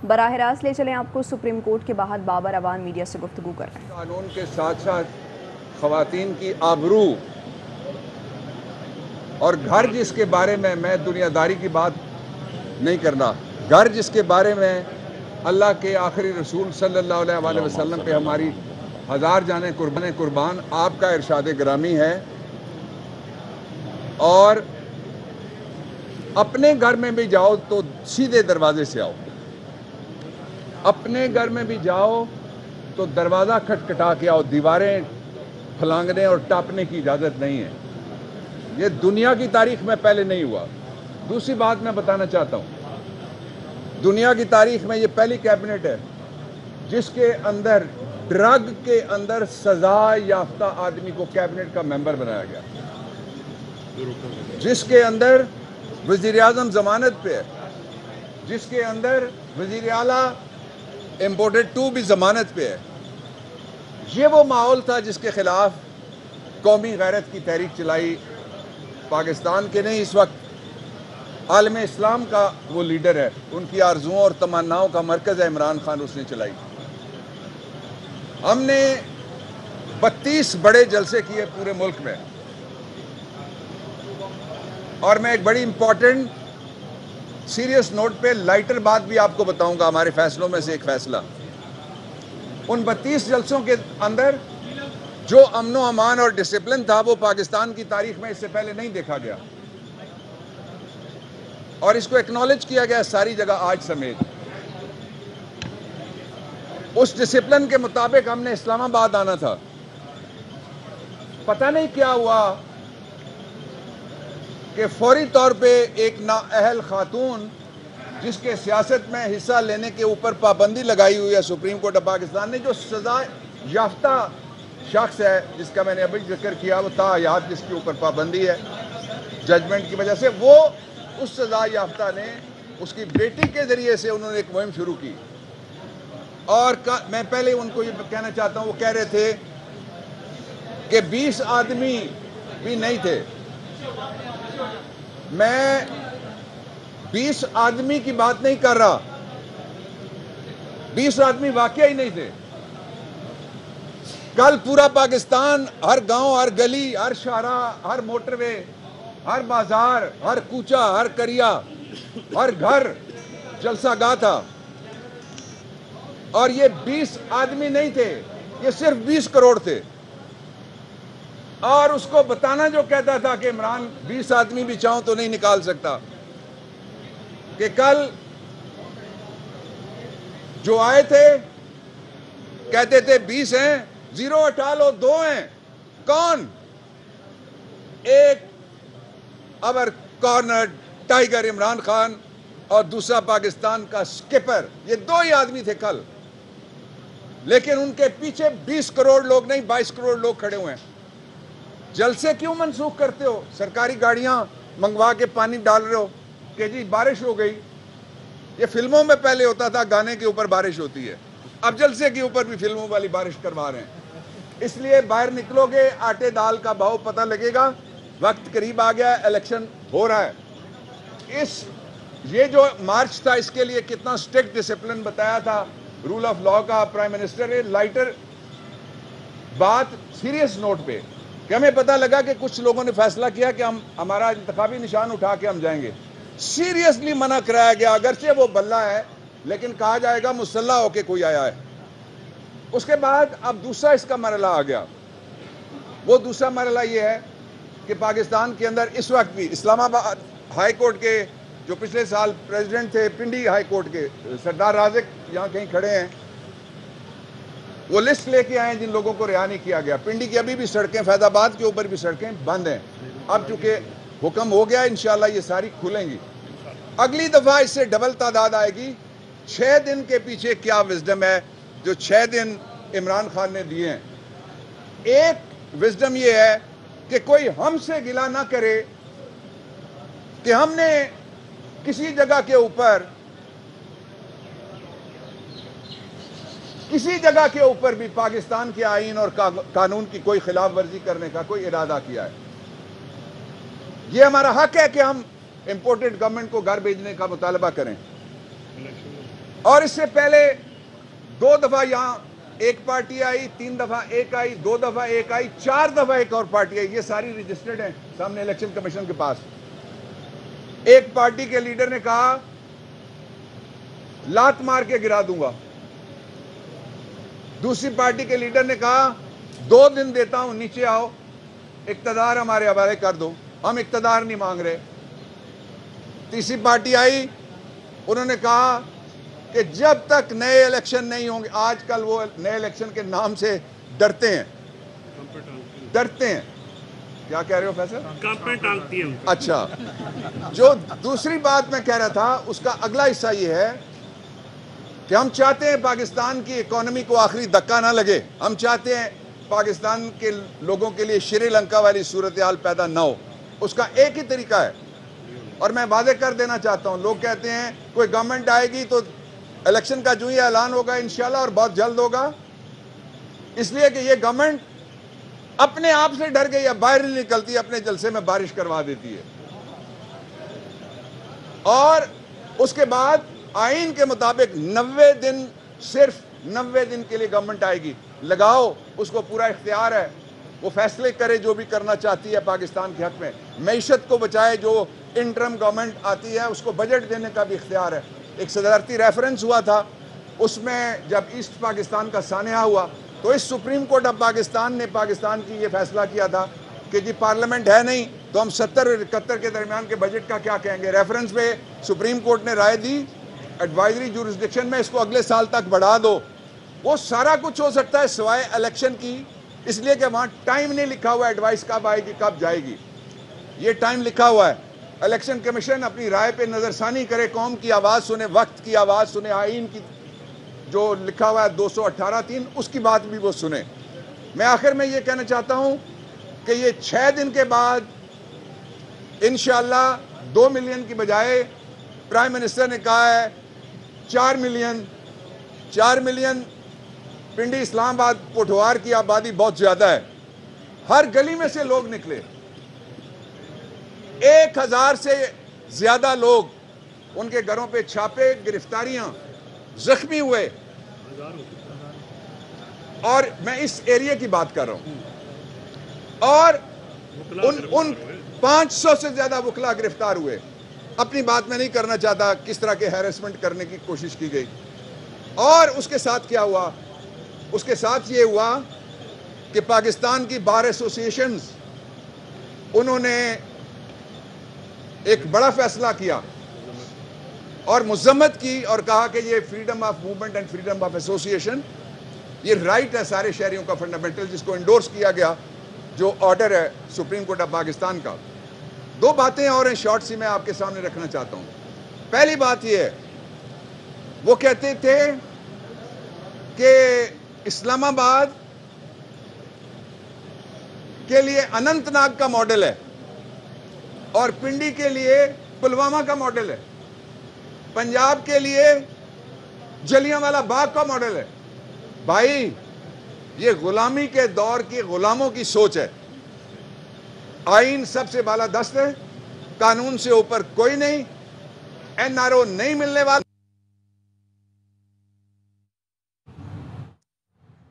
براہ راست لے چلیں آپ کو سپریم کورٹ کے باہر بابر اعوان میڈیا سے گفتگو کر رہے ہیں۔ قانون کے ساتھ ساتھ خواتین کی آبرو اور گھر جس کے بارے میں دنیا داری کی بات نہیں کرنا، گھر جس کے بارے میں اللہ کے آخری رسول صلی اللہ علیہ وسلم پہ ہماری ہزار جانیں قربان آپ کا ارشاد گرامی ہے، اور اپنے گھر میں بھی جاؤ تو سیدھے دروازے سے آؤ، اپنے گھر میں بھی جاؤ تو دروازہ کھٹکھٹا کے آؤ، دیواریں پھلانگنے اور ٹاپنے کی اجازت نہیں ہے۔ یہ دنیا کی تاریخ میں پہلے نہیں ہوا۔ دوسری بات میں بتانا چاہتا ہوں، دنیا کی تاریخ میں یہ پہلی کیبنٹ ہے جس کے اندر ڈرگ کے اندر سزا یافتہ آدمی کو کیبنٹ کا ممبر بنایا گیا، جس کے اندر وزیر اعظم ضمانت پہ ہے، جس کے اندر وزیر اعلیٰ امپورٹڈ ٹو بھی ضمانت پہ ہے۔ یہ وہ ماحول تھا جس کے خلاف قومی غیرت کی تحریک چلائی، پاکستان کے نہیں، اس وقت عالم اسلام کا وہ لیڈر ہے، ان کی آرزوؤں اور تمناؤں کا مرکز ہے عمران خان، اس نے چلائی۔ ہم نے 32 بڑے جلسے کیے پورے ملک میں، اور میں ایک بڑی امپورٹنٹ سیریس نوٹ پہ لائٹر بات بھی آپ کو بتاؤں گا، ہمارے فیصلوں میں سے ایک فیصلہ، ان 32 جلسوں کے اندر جو امن و امان اور ڈسپلن تھا وہ پاکستان کی تاریخ میں اس سے پہلے نہیں دیکھا گیا، اور اس کو ایکنالج کیا گیا ساری جگہ آج سمیت۔ اس ڈسپلن کے مطابق ہم نے اسلام آباد آنا تھا، پتہ نہیں کیا ہوا کہ فوری طور پہ ایک نااہل خاتون جس کے سیاست میں حصہ لینے کے اوپر پابندی لگائی ہوئی ہے سپریم کورٹ آف پاکستان نے، جو سزا یافتہ شخص ہے جس کا میں نے ابھی ذکر کیا، وہ تاحیات جس کے اوپر پابندی ہے ججمنٹ کی وجہ سے، وہ اس سزا یافتہ نے اس کی بیٹی کے ذریعے سے انہوں نے ایک مہم شروع کی، اور میں پہلے ان کو یہ کہنا چاہتا ہوں، وہ کہہ رہے تھے کہ 20 آدمی بھی نہیں تھے۔ میں 20 آدمی کی بات نہیں کر رہا، 20 آدمی واقعہ ہی نہیں تھے۔ کل پورا پاکستان، ہر گاؤں، ہر گلی، ہر شاہراہ، ہر موٹر وے، ہر بازار، ہر کوچہ، ہر کریا، ہر گھر جلسہ گاہ تھا، اور یہ 20 آدمی نہیں تھے، یہ صرف 20 کروڑ تھے۔ اور اس کو بتانا جو کہتا تھا کہ عمران 20 آدمی بھی چاہوں تو نہیں نکال سکتا، کہ کل جو آئے تھے کہتے تھے 20 ہیں، 0 ہٹا لو، 2 ہیں، کون؟ ایک over corner tiger Imran Khan اور دوسرا پاکستان کا سکپر، یہ 2 ہی آدمی تھے کل، لیکن ان کے پیچھے 20 کروڑ لوگ نہیں، 22 کروڑ لوگ کھڑے ہوئے ہیں۔ جلسے کیوں منسوخ کرتے ہو؟ سرکاری گاڑیاں منگوا کے پانی ڈال رہے ہو کہ جی بارش ہو گئی۔ یہ فلموں میں پہلے ہوتا تھا، گانے کے اوپر بارش ہوتی ہے، اب جلسے کے اوپر بھی فلموں والی بارش کروا رہے ہیں۔ اس لیے باہر نکلو گے، آٹے دال کا بھاؤ پتہ لگے گا، وقت قریب آ گیا، الیکشن ہو رہا ہے۔ یہ جو مارچ تھا، اس کے لیے کتنا سٹرکٹ ڈسپلن بتایا تھا رول آف لاء کا پرائم منسٹر نے، لائٹر بات سیریس نوٹ پہ، کہ ہمیں پتہ لگا کہ کچھ لوگوں نے فیصلہ کیا کہ ہمارا انتخابی نشان اٹھا کے ہم جائیں گے، سیریسلی منع کرایا گیا، اگرچہ وہ بلہ ہے لیکن کہا جائے گا مسلح ہو کے کوئی آیا ہے۔ اس کے بعد اب دوسرا اس کا مرحلہ آ گیا، وہ دوسرا مرحلہ یہ ہے کہ پاکستان کے اندر اس وقت بھی اسلام آباد ہائی کورٹ کے جو پچھلے سال پریزیڈنٹ تھے، پنڈی ہائی کورٹ کے سردار رازق یہاں کہیں کھڑے ہیں، وہ لسٹ لے کے آئے ہیں جن لوگوں کو رہا نہیں کیا گیا۔ پنڈی کی ابھی بھی سڑکیں، فیض آباد کے اوپر بھی سڑکیں بند ہیں، اب چونکہ حکم ہو گیا انشاءاللہ یہ ساری کھلیں گی۔ اگلی دفعہ اس سے ڈبل تعداد آئے گی۔ 6 دن کے پیچھے کیا وزڈم ہے جو 6 دن عمران خان نے دیے ہیں؟ ایک وزڈم یہ ہے کہ کوئی ہم سے گلہ نہ کرے کہ ہم نے کسی جگہ کے اوپر بھی پاکستان کے آئین اور قانون کی کوئی خلاف ورزی کرنے کا کوئی ارادہ کیا ہے۔ یہ ہمارا حق ہے کہ ہم امپورٹڈ گورنمنٹ کو گھر بھیجنے کا مطالبہ کریں، اور اس سے پہلے 2 دفعہ یہاں ایک پارٹی آئی، 3 دفعہ ایک آئی، 2 دفعہ ایک آئی، 4 دفعہ ایک اور پارٹی آئی. یہ ساری رجسٹرڈ ہیں سامنے الیکشن کمیشن کے پاس. ایک پارٹی کے لیڈر نے کہا لات مار کے گرا دوں گا. دوسری پارٹی کے لیڈر نے کہا 2 دن دیتا ہوں، نیچے آؤ، اقتدار ہمارے حوالے کر دو، ہم اقتدار نہیں مانگ رہے. تیسری پارٹی آئی، انہوں نے کہا کہ جب تک نئے الیکشن نہیں ہوں گے. آج کل وہ نئے الیکشن کے نام سے ڈرتے ہیں. کیا کہہ رہے ہو فیصل؟ اچھا، جو دوسری بات میں کہہ رہا تھا اس کا اگلا حصہ یہ ہے کہ ہم چاہتے ہیں پاکستان کی اکانومی کو آخری دھکا نہ لگے. ہم چاہتے ہیں پاکستان کے لوگوں کے لیے شری لنکا والی صورتحال پیدا نہ ہو. اس کا ایک ہی طریقہ ہے، اور میں واضح کر دینا چاہتا ہوں. لوگ کہتے ہیں کوئی گورنمنٹ آئے گی تو الیکشن کا جو ہی اعلان ہوگا انشاءاللہ، اور بہت جلد ہوگا، اس لیے کہ یہ گورنمنٹ اپنے آپ سے ڈر گئی ہے، باہر نہیں نکلتی، اپنے جلسے میں بارش کروا دیتی ہے. اور اس کے بعد آئین کے مطابق 90 دن، صرف 90 دن کے لیے گورنمنٹ آئے گی. لگاؤ، اس کو پورا اختیار ہے، وہ فیصلے کرے جو بھی کرنا چاہتی ہے پاکستان کے حق میں. معیشت کو بچائے، جو انٹرم گورنمنٹ آتی ہے اس کو بجٹ دینے کا بھی اختیار ہے. ایک صدارتی ریفرنس ہوا تھا، اس میں جب ایسٹ پاکستان کا سانحہ ہوا تو اس سپریم کورٹ آف پاکستان نے پاکستان کی یہ فیصلہ کیا تھا کہ جی پارلیمنٹ ہے نہیں تو ہم 70 اور 71 کے درمیان کے بجٹ کا کیا کہیں گے. ریفرنس پہ سپریم کورٹ نے رائے دی ایڈوائزری جورسڈکشن میں اس کو اگلے سال تک بڑھا دو. وہ سارا کچھ ہو سکتا ہے سوائے الیکشن کی، اس لیے کہ وہاں ٹائم نہیں لکھا ہوا ایڈوائس کب آئے گی کب جائے گی. یہ ٹائم لکھا ہوا ہے. الیکشن کمیشن اپنی رائے پہ نظر ثانی کرے، قوم کی آواز سنے، وقت کی آواز سنے، آئین کی جو لکھا ہوا ہے 218(3) اس کی بات بھی وہ سنے. میں آخر میں یہ کہنا چاہتا ہوں کہ یہ 6 دن کے بعد انشاءاللہ 2 ملین کی بجائے پرائم منسٹر نے کہا ہے 4 ملین. پنڈی، اسلام آباد، پوٹھوار کی آبادی بہت زیادہ ہے. ہر گلی میں سے لوگ نکلے، 1000 سے زیادہ لوگ، ان کے گھروں پہ چھاپے، گرفتاریاں، زخمی ہوئے. اور میں اس ایریے کی بات کر رہا ہوں. اور ان 500 سے زیادہ وکلا گرفتار ہوئے. اپنی بات میں نہیں کرنا چاہتا کس طرح کے ہیرسمنٹ کرنے کی کوشش کی گئی. اور اس کے ساتھ کیا ہوا؟ اس کے ساتھ یہ ہوا کہ پاکستان کی بار ایسوسیشنز، انہوں نے ایک بڑا فیصلہ کیا اور مذمت کی اور کہا کہ یہ freedom of movement and freedom of association, یہ رائٹ ہے سارے شہریوں کا فنڈامنٹل، جس کو انڈورس کیا گیا، جو آرڈر ہے سپریم کورٹ آف پاکستان کا. 2 باتیں اور ہیں شارٹ سی میں آپ کے سامنے رکھنا چاہتا ہوں. پہلی بات یہ ہے، وہ کہتے تھے کہ اسلام آباد کے لیے اننت ناگ کا ماڈل ہے اور پنڈی کے لیے پلوامہ کا ماڈل ہے، پنجاب کے لیے جلیانوالہ باغ کا ماڈل ہے. بھائی، یہ غلامی کے دور کی غلاموں کی سوچ ہے. آئین سب سے بالا دست ہے، قانون سے اوپر کوئی نہیں، NRO نہیں ملنے والا.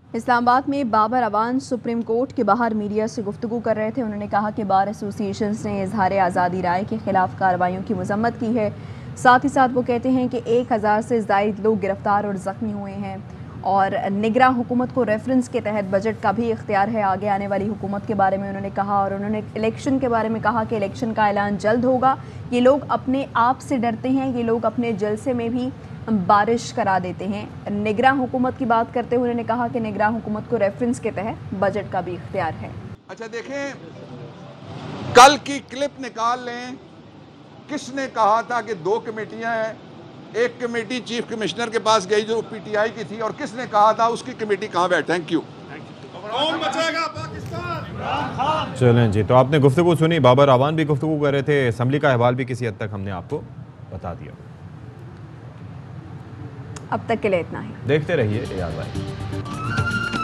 اسلام آباد میں بابر اعوان سپریم کورٹ کے باہر میڈیا سے گفتگو کر رہے تھے. انہوں نے کہا کہ بار ایسوسیشنز نے اظہار آزادی رائے کے خلاف کارروائیوں کی مذمت کی ہے. ساتھ ہی ساتھ وہ کہتے ہیں کہ 1000 سے زائد لوگ گرفتار اور زخمی ہوئے ہیں، اور نگراں حکومت کو ریفرنس کے تحت بجٹ کا بھی اختیار ہے آگے آنے والی حکومت کے بارے میں انہوں نے کہا. اور انہوں نے الیکشن کے بارے میں کہا کہ الیکشن کا اعلان جلد ہوگا. یہ لوگ اپنے آپ سے ڈرتے ہیں، یہ لوگ اپنے جلسے میں بھی بارش کرا دیتے ہیں. نگراں حکومت کی بات کرتے ہوئے انہوں نے کہا کہ نگراں حکومت کو ریفرنس کے تحت بجٹ کا بھی اختیار ہے. اچھا دیکھیں، کل کی کلپ نکال لیں. کس نے کہا تھا کہ 2 کمیٹیاں ہیں؟ ایک کمیٹی چیف کمشنر کے پاس گئی جو PTI کی تھی، اور کس نے کہا تھا اس کی کمیٹی کہاں بیٹھ؟ Thank you. کون بچائے گا پاکستان؟ چلیں جی، تو آپ نے گفتگو سنی. بابر اعوان بھی گفتگو کر رہے تھے. اسمبلی کا احوال بھی کسی حد تک ہم نے آپ کو بتا دیا. اب تک کے لیے اتنا ہی. دیکھتے رہیے AR.